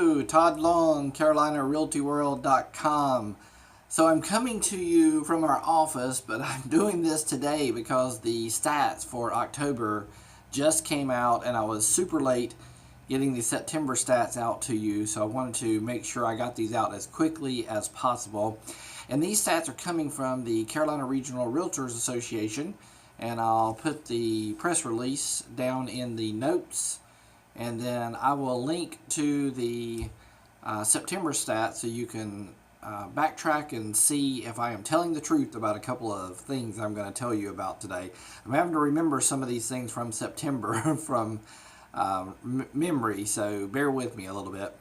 Hello, Todd Long, CarolinaRealtyWorld.com. So I'm coming to you from our office, but I'm doing this today because the stats for October just came out and I was super late getting the September stats out to you, so I wanted to make sure I got these out as quickly as possible. And these stats are coming from the Carolina Regional Realtors Association, and I'll put the press release down in the notes, and then I will link to the September stats so you can backtrack and see if I am telling the truth about a couple of things I'm going to tell you about today. I'm having to remember some of these things from September from memory, so bear with me a little bit.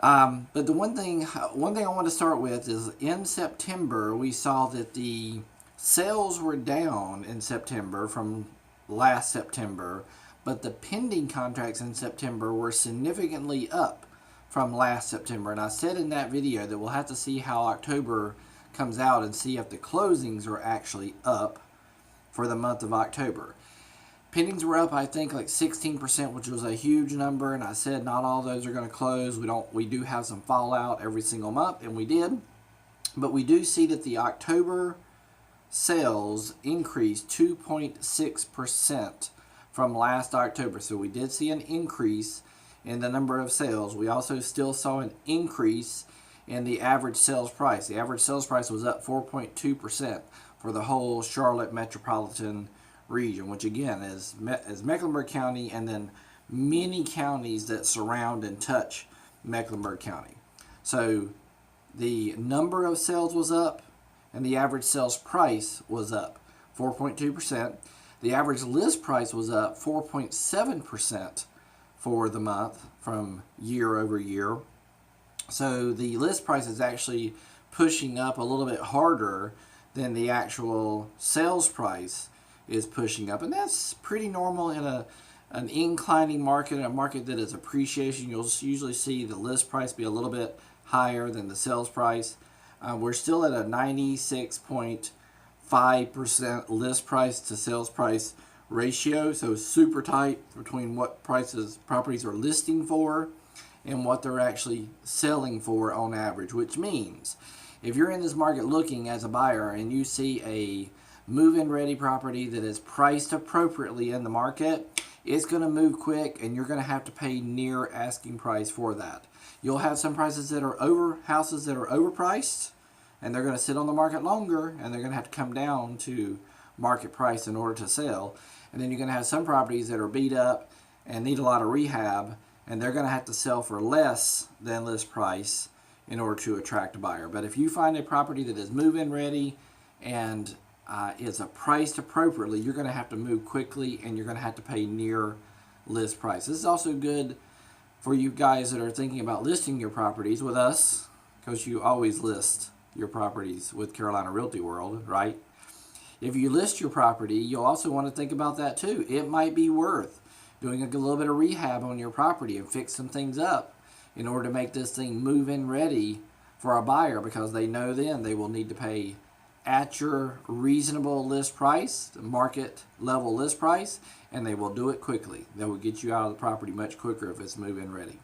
But the one thing I want to start with is in September we saw that the sales were down in September from last September, but the pending contracts in September were significantly up from last September. And I said in that video that we'll have to see how October comes out and see if the closings are actually up for the month of October. Pendings were up, I think, like 16%, which was a huge number, and I said not all those are going to close. We do have some fallout every single month, and we did. But we do see that the October sales increased 2.6% from last October. So we did see an increase in the number of sales. We also still saw an increase in the average sales price. The average sales price was up 4.2% for the whole Charlotte metropolitan region, which again is Mecklenburg County and then many counties that surround and touch Mecklenburg County. So the number of sales was up and the average sales price was up 4.2%. The average list price was up 4.7% for the month from year over year. So the list price is actually pushing up a little bit harder than the actual sales price is pushing up. And that's pretty normal in an inclining market, a market that is appreciation. You'll usually see the list price be a little bit higher than the sales price. We're still at a 96.5% list price to sales price ratio, so super tight between what prices properties are listing for and what they're actually selling for on average, which means if you're in this market looking as a buyer and you see a move-in ready property that is priced appropriately in the market, it's going to move quick and you're going to have to pay near asking price for that. You'll have some prices that are houses that are overpriced, and they're going to sit on the market longer, and they're going to have to come down to market price in order to sell. And then you're going to have some properties that are beat up and need a lot of rehab, and they're going to have to sell for less than list price in order to attract a buyer. But if you find a property that is move-in ready and is priced appropriately, you're going to have to move quickly and you're going to have to pay near list price. This is also good for you guys that are thinking about listing your properties with us, because you always list your properties with Carolina Realty World, right? If you list your property, you'll also want to think about that too. It might be worth doing a little bit of rehab on your property and fix some things up in order to make this thing move-in ready for a buyer, because they know then they will need to pay at your reasonable list price, the market level list price, and they will do it quickly. They will get you out of the property much quicker if it's move-in ready.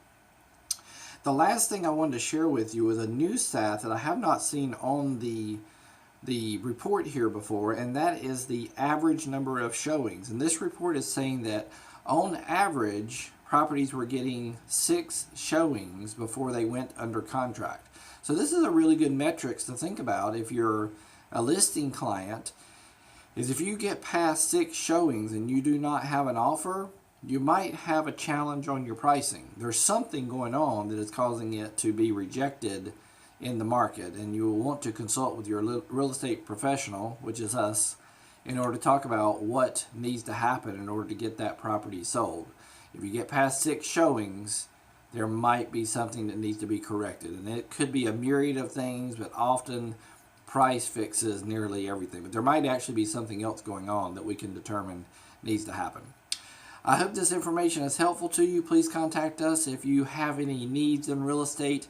The last thing I wanted to share with you is a new stat that I have not seen on the report here before, and that is the average number of showings. And this report is saying that on average, properties were getting 6 showings before they went under contract. So this is a really good metrics to think about if you're a listing client, is if you get past 6 showings and you do not have an offer, you might have a challenge on your pricing. There's something going on that is causing it to be rejected in the market, and you will want to consult with your real estate professional, which is us, in order to talk about what needs to happen in order to get that property sold. If you get past 6 showings, there might be something that needs to be corrected, and it could be a myriad of things, but often price fixes nearly everything. But there might actually be something else going on that we can determine needs to happen. I hope this information is helpful to you. Please contact us if you have any needs in real estate.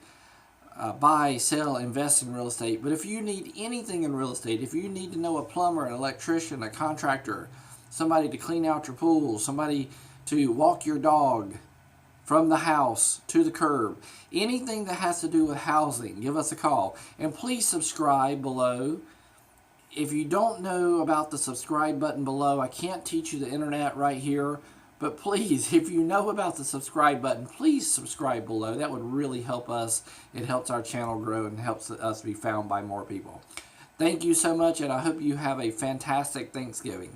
Buy, sell, invest in real estate. But if you need anything in real estate, if you need to know a plumber, an electrician, a contractor, somebody to clean out your pool, somebody to walk your dog, from the house to the curb. Anything that has to do with housing, give us a call. And please subscribe below. If you don't know about the subscribe button below, I can't teach you the internet right here. But please, if you know about the subscribe button, please subscribe below. That would really help us. It helps our channel grow and helps us be found by more people. Thank you so much, and I hope you have a fantastic Thanksgiving.